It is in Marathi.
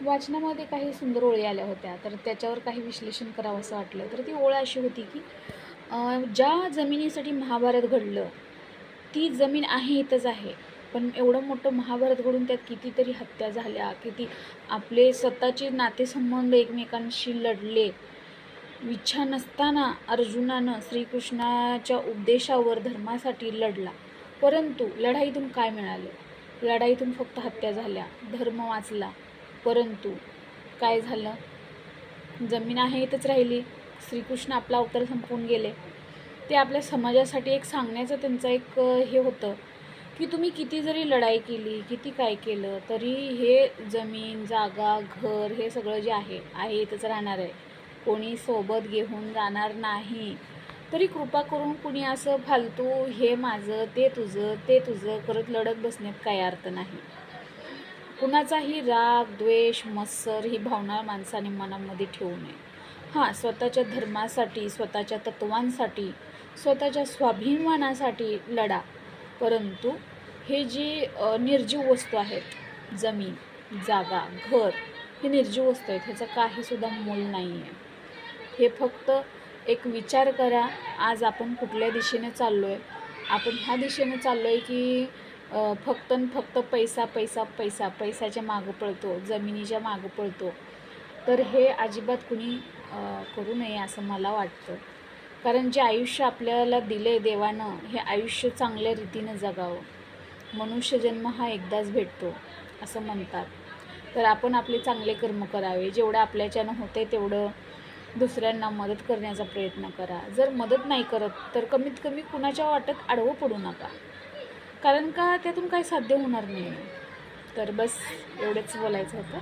वाचनामध्ये काही सुंदर ओळी आल्या होत्या, तर त्याच्यावर काही विश्लेषण करावं असं वाटलं. तर ती ओळ अशी होती की ज्या जमिनीसाठी महाभारत घडलं, ती जमीन आहे इथंच आहे. पण एवढं मोठं महाभारत घडून त्यात कितीतरी हत्या झाल्या, किती आपले स्वतःचे नातेसंबंध एकमेकांशी लढले. इच्छा नसताना अर्जुनानं श्रीकृष्णाच्या उपदेशावर धर्मासाठी लढला. परंतु लढाईतून काय मिळालं? लढाईतून फक्त हत्या झाल्या, धर्म वाचला. परंतु काय झालं? जमीन आहे इथंच राहिली. श्रीकृष्ण आपला अवतार संपवून गेले. ते आपल्या समाजासाठी एक सांगण्याचं त्यांचं एक हे होतं की तुम्ही किती जरी लढाई केली, किती काय केलं, तरी हे जमीन, जागा, घर हे सगळं जे आहे इथंच राहणार आहे. कोणी सोबत घेऊन जाणार नाही. तरी कृपा करून कुणी असं फालतू हे माझं, ते तुझं करत लढत बसण्यात काही अर्थ नाही. कुणाचाही राग, द्वेष, मत्सर ही भावना माणसाने मनामध्ये ठेवू नये. हां, स्वतःच्या धर्मासाठी, स्वतःच्या तत्त्वांसाठी, स्वतःच्या स्वाभिमानासाठी लढा. परंतु हे जे निर्जीव वस्तू आहेत, जमीन, जागा, घर, हे निर्जीव वस्तू आहेत, ह्याचं काहीसुद्धा मोल नाही आहे. हे फक्त एक विचार करा, आज आपण कुठल्या दिशेने चाललो आहे. आपण ह्या दिशेने चाललो आहे की फक्त आणि फक्त पैसा पैसा पैसा पैशाच्या मागं पळतो, जमिनीच्या मागं पळतो. तर हे अजिबात कुणी करू नये असं मला वाटतं. कारण जे आयुष्य आपल्याला दिलं आहे देवानं, हे आयुष्य चांगल्या रीतीनं जगावं. मनुष्यजन्म हा एकदाच भेटतो असं म्हणतात. तर आपण आपले चांगले कर्म करावे. जेवढं आपल्याच्यानं होते तेवढं दुसऱ्यांना मदत करण्याचा प्रयत्न करा. जर मदत नाही करत तर कमीत कमी कुणाच्या वाटत आडवं पडू नका. कारण का त्यातून काही साध्य होणार नाही. तर बस एवढंच बोलायचं होतं.